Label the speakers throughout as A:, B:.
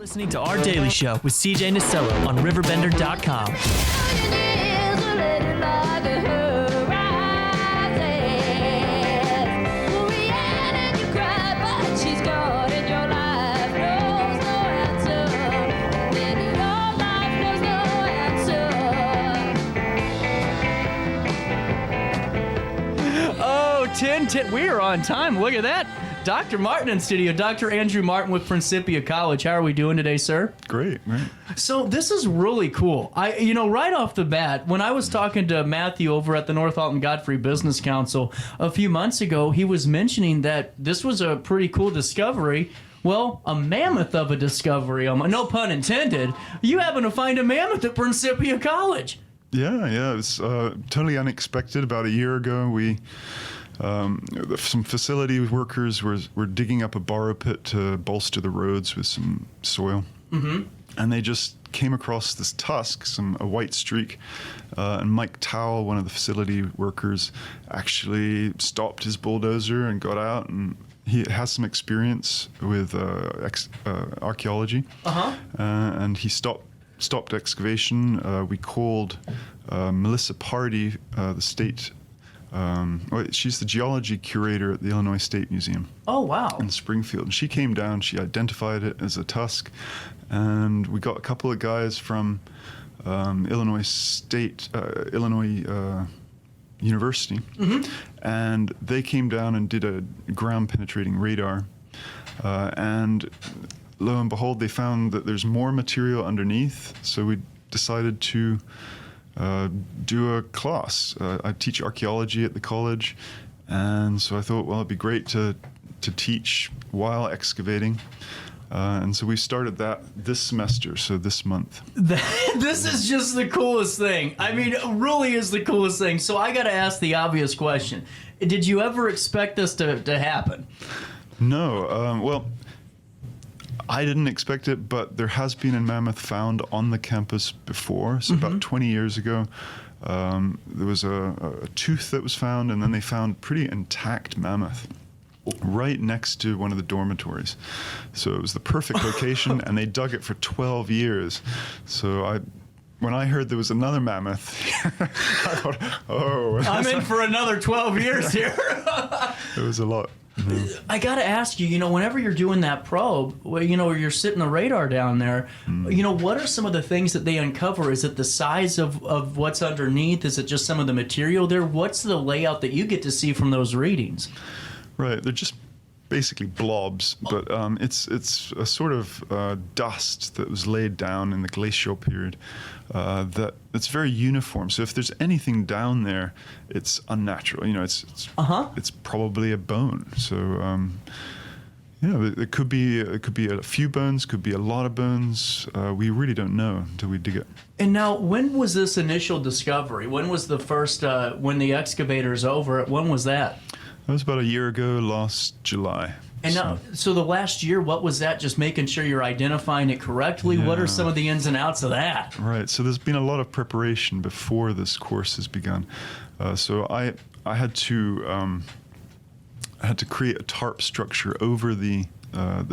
A: Listening to Our Daily Show with CJ Nasello on RiverBender.com. Oh, 10. We are on time. Look at that. Dr. Martin in studio. Dr. Andrew Martin with Principia College. How are we doing today, sir?
B: Great.
A: So this is really cool. Right off the bat, when I was talking to Matthew over at the North Alton Godfrey Business Council a few months ago, he was mentioning that this was a pretty cool discovery. Well, a mammoth of a discovery. No pun intended. You happen to find a mammoth at Principia College.
B: Yeah. It was totally unexpected. About a year ago, we... some facility workers were digging up a borrow pit to bolster the roads with some soil. Mm-hmm. And they just came across this tusk, a white streak. And Mike Towell, one of the facility workers, actually stopped his bulldozer and got out, and he has some experience with archaeology. Uh-huh. And he stopped excavation. We called Melissa Pardee, the state... she's the geology curator at the Illinois State Museum.
A: Oh, wow.
B: In Springfield. And she came down, she identified it as a tusk, and we got a couple of guys from Illinois University, mm-hmm. and they came down and did a ground-penetrating radar, and lo and behold, they found that there's more material underneath, so we decided to do a class. I teach archaeology at the college, and so I thought, well, it'd be great to teach while excavating. And so we started that this semester, so this month.
A: This is just the coolest thing. I mean, it really is the coolest thing. So I got to ask the obvious question. Did you ever expect this to happen?
B: No. Well, I didn't expect it, but there has been a mammoth found on the campus before. So about 20 years ago, there was a tooth that was found, and then they found pretty intact mammoth right next to one of the dormitories. So it was the perfect location, and they dug it for 12 years. So when I heard there was another mammoth, I thought, oh.
A: I'm in for another 12 years here.
B: It was a lot.
A: I got to ask you, whenever you're doing that probe, or you're sitting the radar down there, what are some of the things that they uncover? Is it the size of what's underneath? Is it just some of the material there? What's the layout that you get to see from those readings?
B: Right. They're just basically blobs, but it's a sort of dust that was laid down in the glacial period that it's very uniform. So if there's anything down there, it's unnatural. It's probably a bone. So it could be a few bones, could be a lot of bones. We really don't know until we dig it.
A: And now, when was this initial discovery? When was the first when the excavator's over? When was that?
B: That was about a year ago, last July.
A: And now, so the last year, what was that? Just making sure you're identifying it correctly? Yeah. What are some of the ins and outs of that?
B: Right. So there's been a lot of preparation before this course has begun. So I had to create a tarp structure over the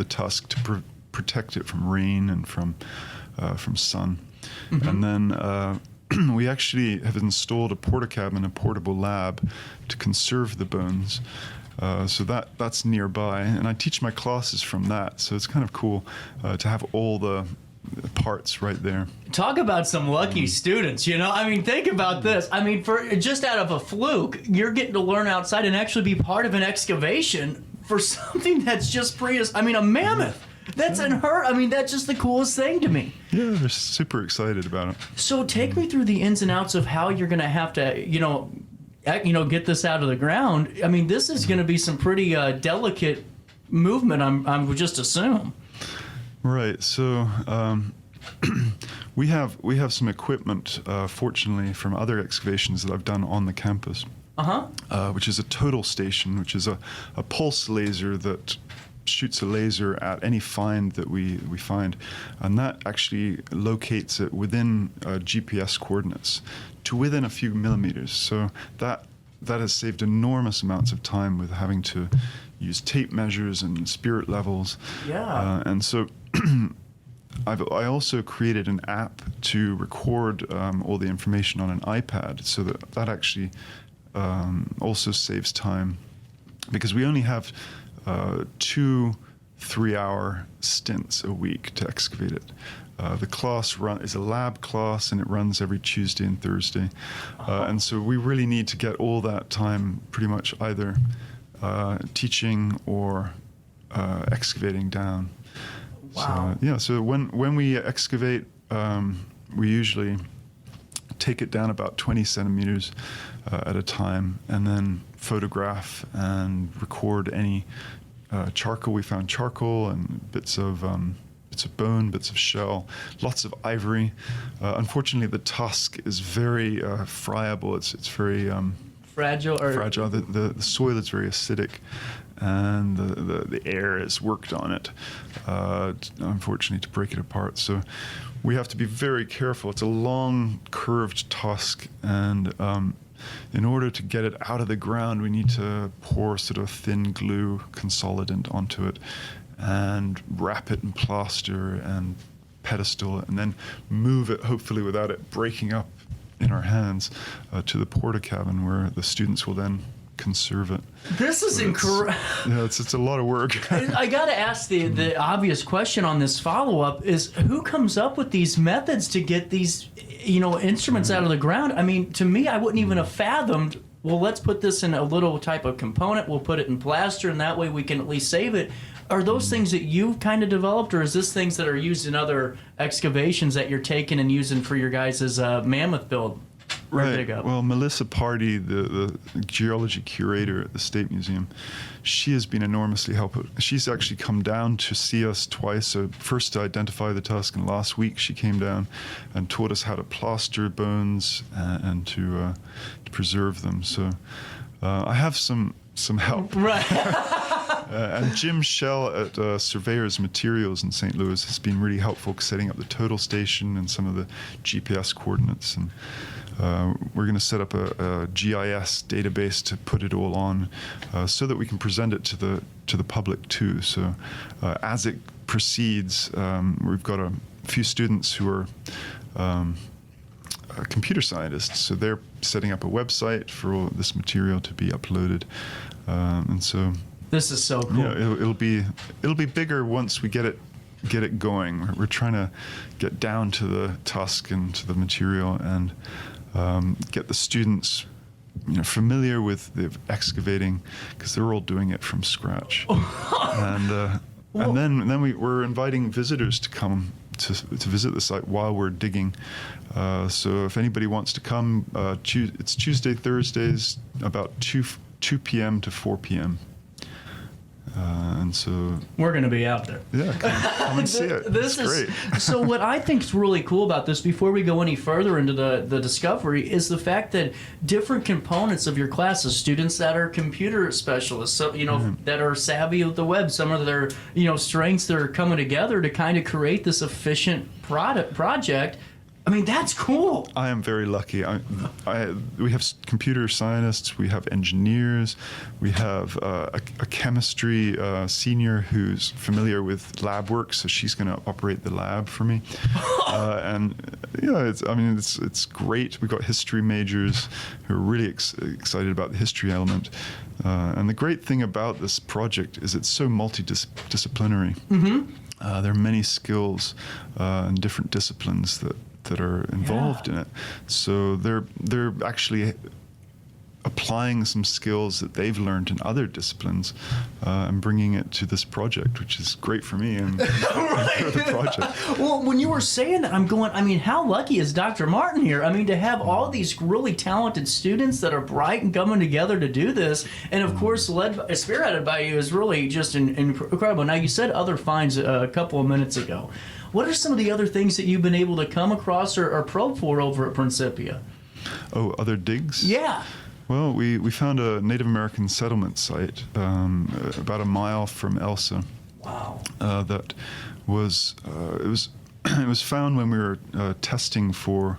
B: tusk to protect it from rain and from sun. Mm-hmm. And then we actually have installed a portacab and a portable lab to conserve the bones. So that's nearby, and I teach my classes from that. So it's kind of cool to have all the parts right there.
A: Talk about some lucky students, think about this. For just out of a fluke, you're getting to learn outside and actually be part of an excavation for something that's just a mammoth. That's unheard. That's just the coolest thing to me.
B: Yeah, they're super excited about it.
A: So take me through the ins and outs of how you're going to have to, get this out of the ground. This is going to be some pretty delicate movement, I would just assume.
B: Right. So we have some equipment, fortunately, from other excavations that I've done on the campus. Which is a total station, which is a pulse laser that shoots a laser at any find that we find, and that actually locates it within GPS coordinates to within a few millimeters. So that has saved enormous amounts of time with having to use tape measures and spirit levels.
A: Yeah.
B: And so I also created an app to record all the information on an iPad, so that actually also saves time, because we only have 2 3-hour stints a week to excavate it. The class is a lab class, and it runs every Tuesday and Thursday. And so we really need to get all that time pretty much either teaching or excavating down.
A: Wow.
B: So when we excavate, we usually take it down about 20 centimeters at a time, and then photograph and record any charcoal. We found charcoal and bits of bone, bits of shell, lots of ivory. Unfortunately, the tusk is very friable. It's very
A: fragile.
B: Fragile. The soil is very acidic, and the air has worked on it, unfortunately, to break it apart. So we have to be very careful. It's a long, curved tusk, and in order to get it out of the ground, we need to pour sort of thin glue consolidant onto it and wrap it in plaster and pedestal it, and then move it, hopefully without it breaking up in our hands, to the porta cabin where the students will then conserve it.
A: This is incredible.
B: Yeah, it's a lot of work.
A: I got to ask the obvious question on this follow-up is, who comes up with these methods to get these, instruments out of the ground? I mean, to me, I wouldn't even have fathomed, well, let's put this in a little type of component, we'll put it in plaster, and that way we can at least save it. Are those things that you've kind of developed, or is this things that are used in other excavations that you're taking and using for your guys' Mammoth build?
B: Right. Well, Melissa Pardee, the geology curator at the State Museum, she has been enormously helpful. She's actually come down to see us twice. So first to identify the tusk, and last week she came down and taught us how to plaster bones and to preserve them. So I have some help.
A: Right.
B: And Jim Shell at Surveyors Materials in St. Louis has been really helpful setting up the total station and some of the GPS coordinates. And we're going to set up a GIS database to put it all on, so that we can present it to the public too. So as it proceeds, we've got a few students who are computer scientists, so they're setting up a website for all this material to be uploaded, and so.
A: This is so cool.
B: Yeah, it'll be bigger once we get it going. We're trying to get down to the tusk and to the material, and get the students, familiar with the excavating, because they're all doing it from scratch. And then we're inviting visitors to come to visit the site while we're digging. So if anybody wants to come, it's Tuesday, Thursdays, about 2 p.m. to 4 p.m. And so
A: we're going to be out there.
B: Yeah, come and see it. It's great.
A: So what I think is really cool about this, before we go any further into the discovery, is the fact that different components of your classes, students that are computer specialists, so that are savvy with the web, some of their strengths that are coming together to kind of create this efficient project. I mean, that's cool.
B: I am very lucky. We have computer scientists, we have engineers, we have a chemistry senior who's familiar with lab work, so she's going to operate the lab for me. And it's great. We've got history majors who are really excited about the history element. And the great thing about this project is it's so multidisciplinary. Mm-hmm. There are many skills and different disciplines that are involved in it. So they're actually applying some skills that they've learned in other disciplines and bringing it to this project, which is great for me and for the project.
A: Well, when you were saying that, I'm going, how lucky is Dr. Martin here? To have all these really talented students that are bright and coming together to do this, and of course spearheaded by you, is really just incredible. Now, you said other finds a couple of minutes ago. What are some of the other things that you've been able to come across or probe for over at Principia?
B: Oh, other digs?
A: Yeah.
B: Well, we found a Native American settlement site about a mile from Elsa.
A: Wow.
B: That was it was found when we were testing for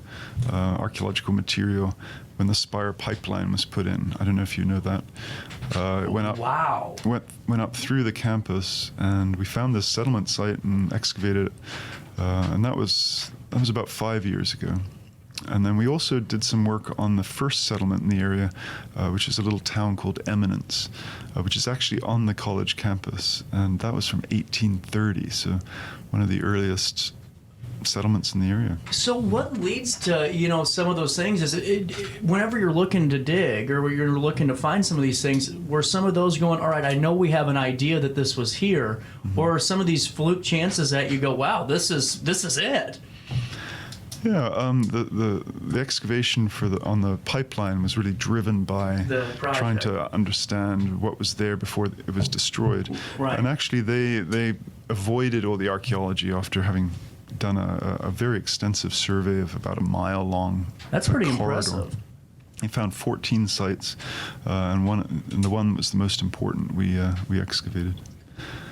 B: archaeological material when the Spire pipeline was put in. I don't know if you know that. It went up.
A: Wow.
B: Went up through the campus, and we found this settlement site and excavated it. and that was about 5 years ago. And then we also did some work on the first settlement in the area, which is a little town called Eminence, which is actually on the college campus, and that was from 1830, so one of the earliest settlements in the area.
A: So what leads to, some of those things is whenever you're looking to dig or you're looking to find some of these things, were some of those going, all right, I know we have an idea that this was here, or are some of these fluke chances that you go, wow, this is it?
B: Yeah, the excavation on the pipeline was really driven by trying to understand what was there before it was destroyed.
A: Right.
B: And actually, they avoided all the archaeology after having done a very extensive survey of about a mile long.
A: That's pretty
B: corridor.
A: impressive.
B: They found 14 sites, and the one was the most important. We excavated.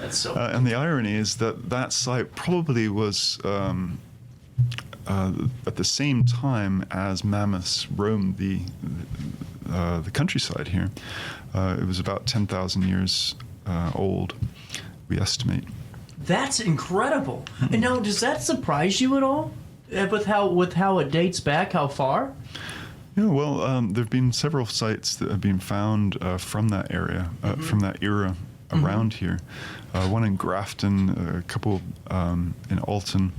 A: That's so.
B: And the irony is that site probably was. At the same time as mammoths roamed the countryside here. It was about 10,000 years old, we estimate.
A: That's incredible. And now, does that surprise you at all? With how it dates back, how far?
B: Yeah, well, there have been several sites that have been found from that area, from that era around here. One in Grafton, a couple in Alton.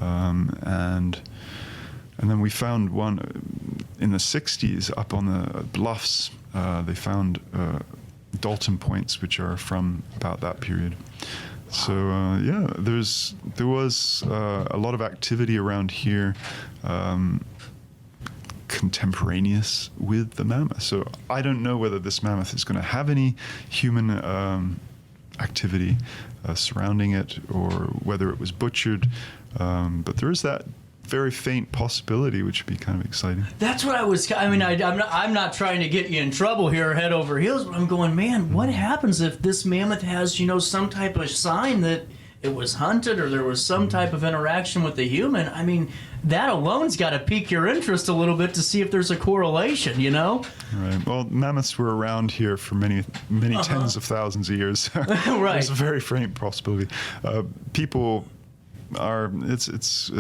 B: And then we found one in the 60s up on the bluffs. They found Dalton points, which are from about that period. So there was a lot of activity around here, contemporaneous with the mammoth. So I don't know whether this mammoth is going to have any human activity surrounding it, or whether it was butchered. But there is that very faint possibility, which would be kind of exciting.
A: That's what I'm not trying to get you in trouble here, head over heels, but I'm going, man, what happens if this mammoth has, some type of sign that it was hunted or there was some type of interaction with the human? I mean, that alone's got to pique your interest a little bit to see if there's a correlation,
B: Right. Well, mammoths were around here for many tens of thousands of years.
A: Right.
B: There's a very faint possibility. People are. It's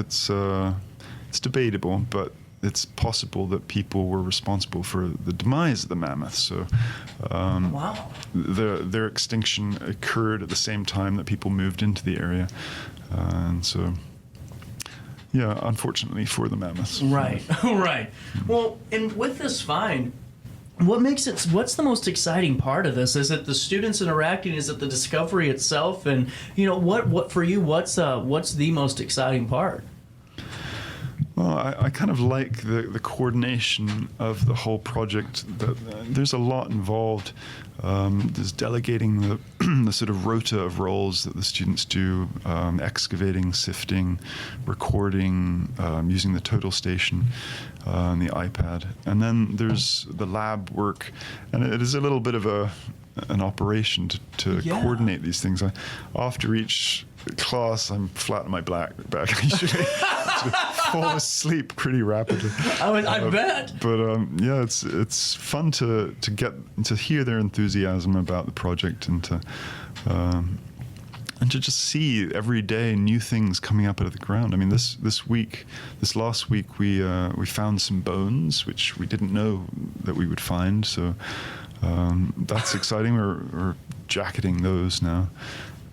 B: debatable, but it's possible that people were responsible for the demise of the mammoth. So,
A: wow.
B: Their extinction occurred at the same time that people moved into the area, and so. Yeah, unfortunately for the mammoths.
A: Right, right. Well, and with this find, what's the most exciting part of this? Is it the students interacting? Is it the discovery itself? And what for you? What's the most exciting part?
B: Well, I kind of like the coordination of the whole project. There's a lot involved. There's delegating the sort of rota of roles that the students do, excavating, sifting, recording, using the total station and the iPad. And then there's the lab work, and it is a little bit of an operation to coordinate these things. After each class, I'm flat on my back. I usually fall asleep pretty rapidly.
A: I bet.
B: But it's fun to get to hear their enthusiasm about the project, and to just see every day new things coming up out of the ground. I mean, this last week we found some bones which we didn't know that we would find. So that's exciting. We're jacketing those now.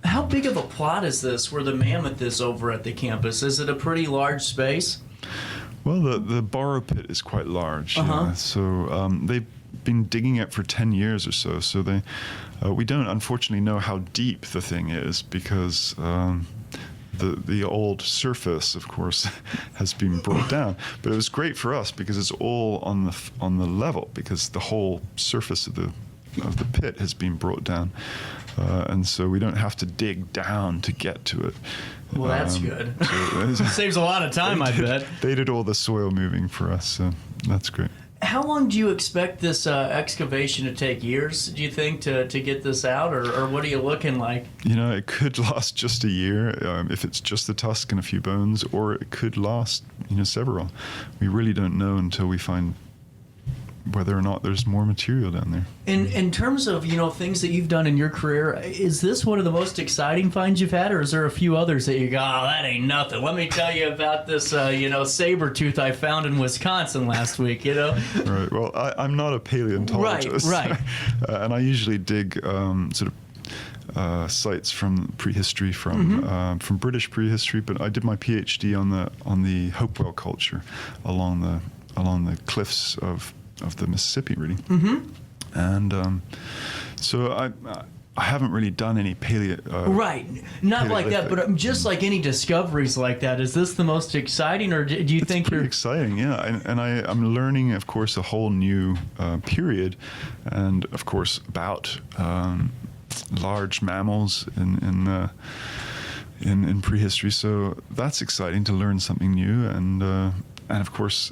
A: How big of a plot is this where the mammoth is over at the campus? Is it a pretty large space?
B: Well, the borrow pit is quite large.
A: Uh-huh.
B: Yeah. So they've been digging it for 10 years or so. So we don't unfortunately know how deep the thing is, because the old surface, of course, has been brought down. But it was great for us because it's all on the level, because the whole surface of the pit has been brought down. And so we don't have to dig down to get to it.
A: Well, that's good. So saves a lot of time, I bet.
B: They did all the soil moving for us, so that's great.
A: How long do you expect this excavation to take? Years, do you think, to get this out, or what are you looking like?
B: It could last just a year if it's just the tusk and a few bones, or it could last, several. We really don't know until we find whether or not there's more material down there.
A: In terms of, things that you've done in your career, is this one of the most exciting finds you've had, or is there a few others that you go, oh, that ain't nothing? Let me tell you about this, saber tooth I found in Wisconsin last week,
B: Right. Well, I'm not a paleontologist.
A: Right.
B: And I usually dig sort of sites from prehistory, from British prehistory. But I did my PhD on the Hopewell culture along the cliffs of the Mississippi, really. Mm-hmm. And so I haven't really done any
A: right, not like that, but just like any discoveries like that. Is this the most exciting, or do you think
B: pretty exciting? Yeah, and I'm learning, of course, a whole new period, and of course about large mammals in prehistory. So that's exciting to learn something new, and of course,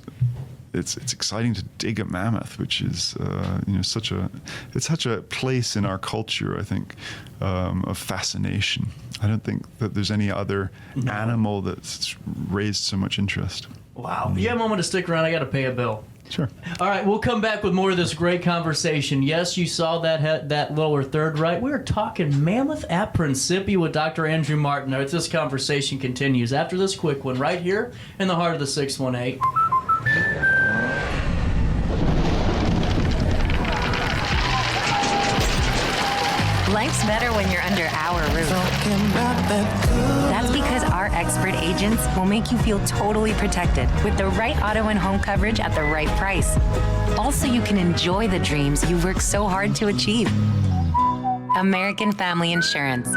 B: it's exciting to dig a mammoth, which is such a place in our culture, I think, of fascination. I don't think that there's any other animal that's raised so much interest.
A: Wow. You have a moment to stick around. I got to pay a bill.
B: Sure.
A: All right, we'll come back with more of this great conversation. Yes, you saw that lower third right. We're talking Mammoth at Principia with Dr. Andrew Martin. This conversation continues after this quick one right here in the heart of the 618.
C: Life's better when you're under our roof. That's because our expert agents will make you feel totally protected with the right auto and home coverage at the right price. Also, you can enjoy the dreams you worked so hard to achieve. American Family Insurance.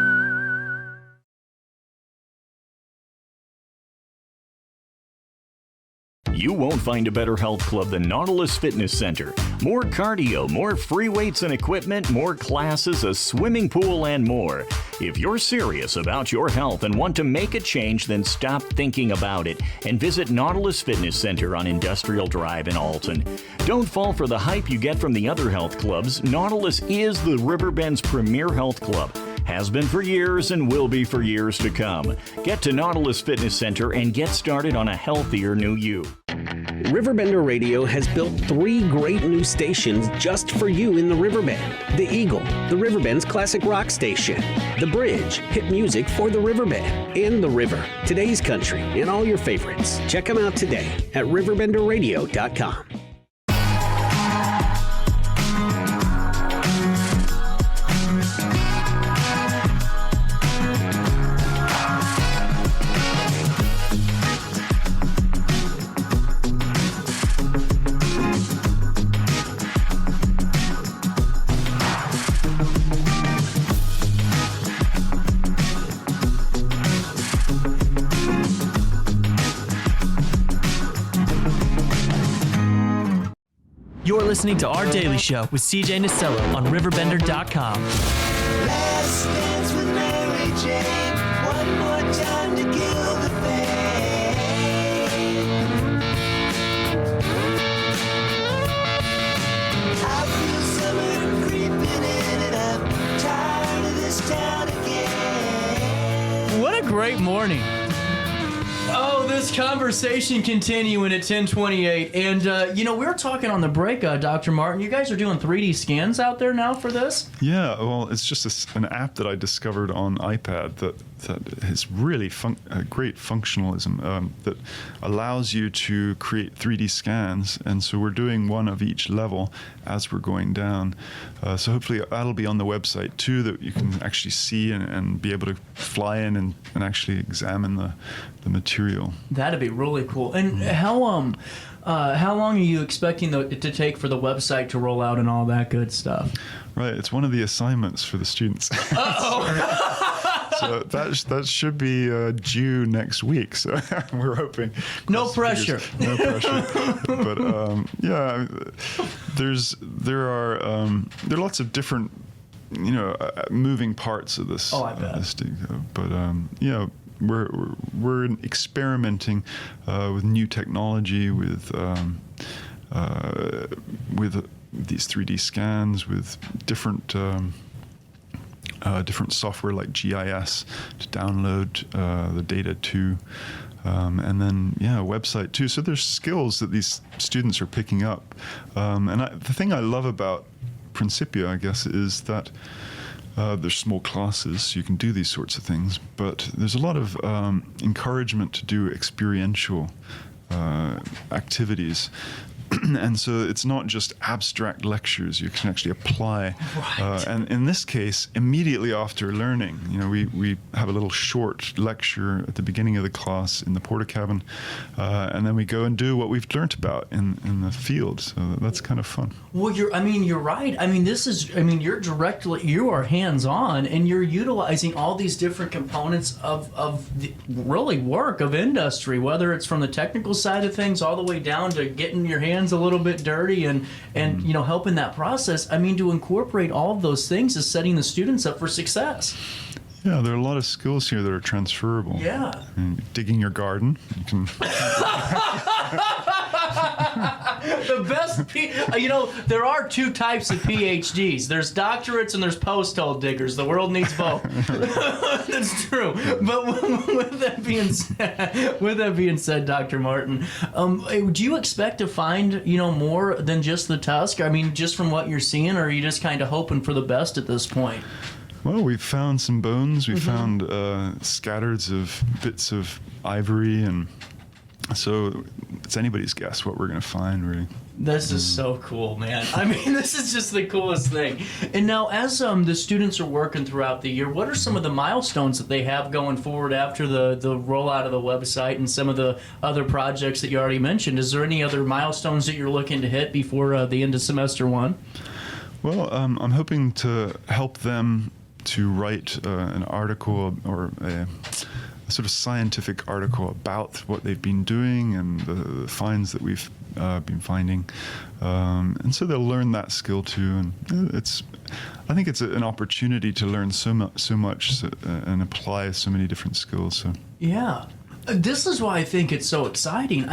D: You won't find a better health club than Nautilus Fitness Center. More cardio, more free weights and equipment, more classes, a swimming pool, and more. If you're serious about your health and want to make a change, then stop thinking about it and visit Nautilus Fitness Center on Industrial Drive in Alton. Don't fall for the hype you get from the other health clubs. Nautilus is the RiverBend's premier health club. Has been for years and will be for years to come. Get to Nautilus Fitness Center and get started on a healthier new you.
E: RiverBender Radio has built 3 great new stations just for you in the Riverbend. The Eagle, the Riverbend's classic rock station. The Bridge, hit music for the Riverbend. And The River, today's country, and all your favorites. Check them out today at RiverBender.com.
F: You're listening to Our Daily Show with CJ Nasello on RiverBender.com.
G: Last dance with Mary Jane. One more time to kill the pain. I feel summer creeping in and I'm tired of this town again.
A: What a great morning. Oh, this conversation continuing at 10:28. And, we were talking on the break, Dr. Martin. You guys are doing 3D scans out there now for this?
B: Yeah, well, it's just an app that I discovered on iPad that has really great functionalism that allows you to create 3D scans. And so we're doing one of each level as we're going down. So hopefully that'll be on the website too, that you can actually see and be able to fly in and actually examine the material.
A: That'd be really cool. And how long are you expecting it to take for the website to roll out and all that good stuff?
B: Right, it's one of the assignments for the students. Uh-oh. So that should be due next week. So we're hoping.
A: No pressure.
B: No pressure. But there are lots of different moving parts of this.
A: Oh, I bet.
B: This thing. But we're experimenting with new technology, with these 3D scans, with different software like GIS to download the data to. And then, a website too. So there's skills that these students are picking up. The thing I love about Principia, I guess, is that there's small classes, so you can do these sorts of things, but there's a lot of encouragement to do experiential activities. And so it's not just abstract lectures. You can actually apply.
A: Right.
B: And in this case, immediately after learning, we have a little short lecture at the beginning of the class in the porta cabin, and then we go and do what we've learned about in the field. So that's kind of fun.
A: Well, you're right. You are hands-on, and you're utilizing all these different components of the really work of industry, whether it's from the technical side of things all the way down to getting your hands a little bit dirty and helping that process. To incorporate all of those things is setting the students up for success.
B: Yeah, there are a lot of skills here that are transferable.
A: Yeah.
B: Digging your garden, you can.
A: The best, there are two types of PhDs. There's doctorates and there's post-hole diggers. The world needs both. That's true. But with that being said, Dr. Martin, do you expect to find, more than just the tusk? Just from what you're seeing, or are you just kind of hoping for the best at this point?
B: Well, we've found some bones. We found scatters of bits of ivory, and so it's anybody's guess what we're going to find, really.
A: This is so cool, man. This is just the coolest thing. And now, as the students are working throughout the year, what are some of the milestones that they have going forward after the rollout of the website and some of the other projects that you already mentioned? Is there any other milestones that you're looking to hit before the end of semester one?
B: Well, I'm hoping to help them to write an article or a sort of scientific article about what they've been doing and the finds that we've been finding, and so they'll learn that skill too. And I think it's an opportunity to learn so much and apply so many different skills. So
A: yeah. This is why I think it's so exciting.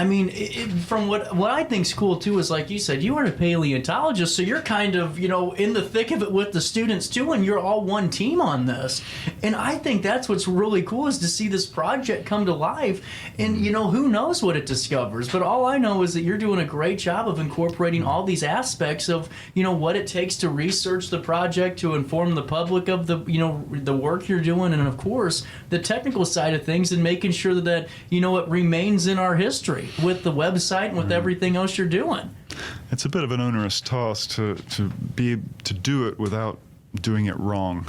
A: From what I think's cool too is, like you said, you are a paleontologist, so you're kind of, in the thick of it with the students too, and you're all one team on this. And I think that's what's really cool, is to see this project come to life. And who knows what it discovers? But all I know is that you're doing a great job of incorporating all these aspects of, what it takes to research the project, to inform the public of the, the work you're doing, and of course the technical side of things, and making sure that it remains in our history with the website and with everything else you're doing.
B: It's a bit of an onerous task to do it without doing it wrong.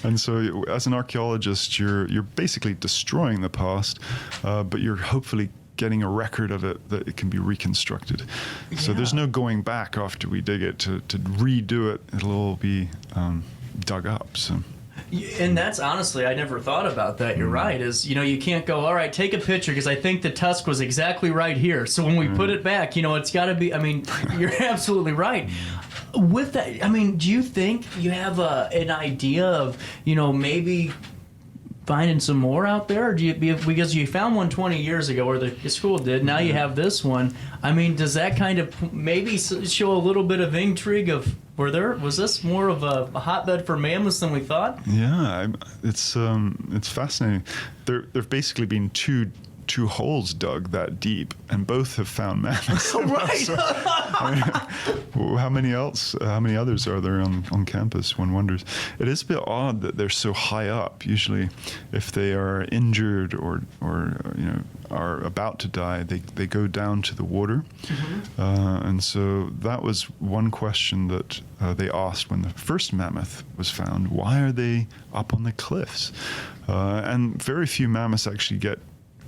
B: And so as an archaeologist, you're basically destroying the past, but you're hopefully getting a record of it that it can be reconstructed. So there's no going back after we dig it to redo it. It'll all be dug up. So.
A: And that's honestly, I never thought about that. You're right. You can't go, all right, take a picture because I think the tusk was exactly right here. So when we put it back, it's got to be, you're absolutely right. With that, do you think you have an idea of, maybe finding some more out there? Or do you, because you found one 20 years ago, or the school did, now you have this one. Does that kind of maybe show a little bit of intrigue of, was this more of a hotbed for mammoths than we thought?
B: Yeah, it's fascinating. There've basically been two holes dug that deep, and both have found mammoths.
A: Right.
B: So, how many others are there on campus? One wonders. It is a bit odd that they're so high up. Usually, if they are injured or are about to die, they go down to the water. And so that was one question that they asked when the first mammoth was found. Why are they up on the cliffs? And very few mammoths actually get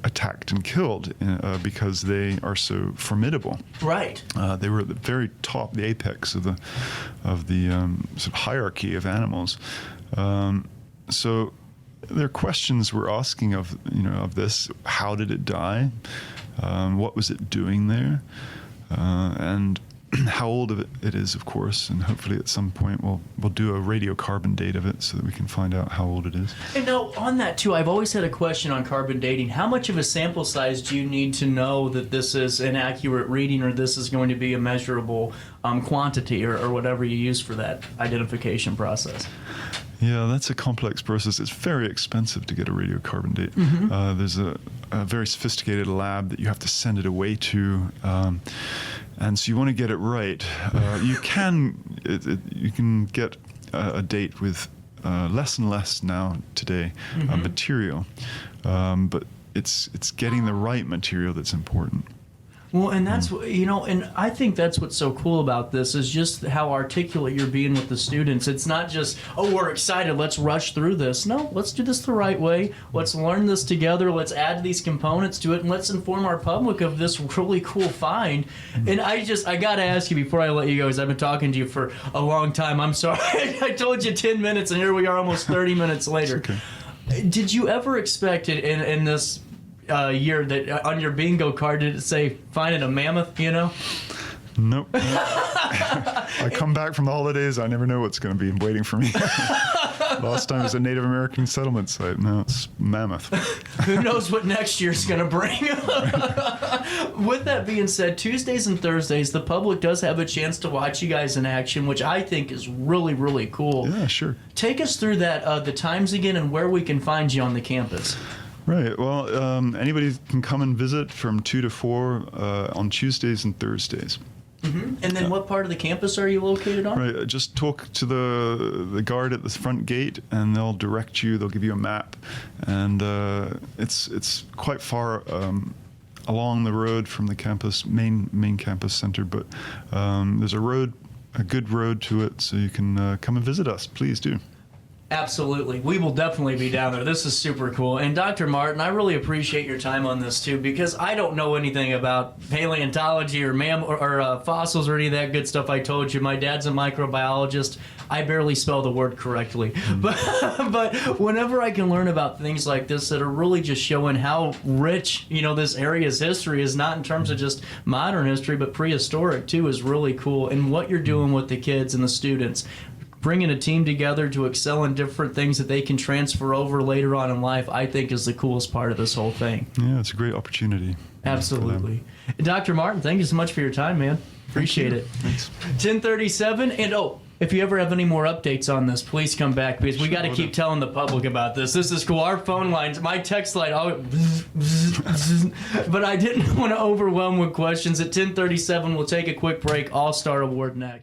B: attacked and killed because they are so formidable. Right. They were at the very top, the apex of the sort of hierarchy of animals. So there are questions we're asking of this. How did it die? What was it doing there? And how old it is, of course, and hopefully at some point we'll do a radiocarbon date of it so that we can find out how old it is.
A: And now on that too, I've always had a question on carbon dating. How much of a sample size do you need to know that this is an accurate reading, or this is going to be a measurable quantity, or whatever you use for that identification process?
B: Yeah, that's a complex process. It's very expensive to get a radiocarbon date. There's a very sophisticated lab that you have to send it away to, and so you want to get it right. You can get a date with less and less now today material, but it's getting the right material that's important.
A: Well, and that's, and I think that's what's so cool about this is just how articulate you're being with the students. It's not just, oh, we're excited, let's rush through this. No, let's do this the right way. Let's learn this together. Let's add these components to it, and let's inform our public of this really cool find. And I got to ask you before I let you go, because I've been talking to you for a long time. I'm sorry. I told you 10 minutes, and here we are almost 30 minutes later.
B: Okay.
A: Did you ever expect it in this year that on your bingo card did it say finding a mammoth?
B: Nope. I come back from the holidays, I never know what's going to be waiting for me. Last time it was a Native American settlement site. Now it's Mammoth.
A: Who knows what next year's going to bring? With that being said, Tuesdays and Thursdays, the public does have a chance to watch you guys in action, which I think is really, really cool.
B: Yeah, sure.
A: Take us through that, the times again, and where we can find you on the campus.
B: Right. Well, anybody can come and visit from 2 to 4 on Tuesdays and Thursdays.
A: And then what part of the campus are you located on?
B: Right. Just talk to the guard at the front gate, and they'll direct you. They'll give you a map, and it's quite far along the road from the campus, main campus center. But there's a good road to it, so you can come and visit us. Please do.
A: Absolutely. We will definitely be down there. This is super cool. And Dr. Martin, I really appreciate your time on this too, because I don't know anything about paleontology or fossils or any of that good stuff I told you. My dad's a microbiologist. I barely spell the word correctly. But whenever I can learn about things like this that are really just showing how rich, this area's history is, not in terms of just modern history, but prehistoric too, is really cool. And what you're doing with the kids and the students, bringing a team together to excel in different things that they can transfer over later on in life, I think is the coolest part of this whole thing.
B: Yeah, it's a great opportunity.
A: Absolutely. Dr. Martin, thank you so much for your time, man. Appreciate it.
B: Thanks.
A: 10:37, and if you ever have any more updates on this, please come back, because we got to keep telling the public about this. This is cool. Our phone lines, my text line, but I didn't want to overwhelm with questions. At 10:37, we'll take a quick break. All-Star Award next.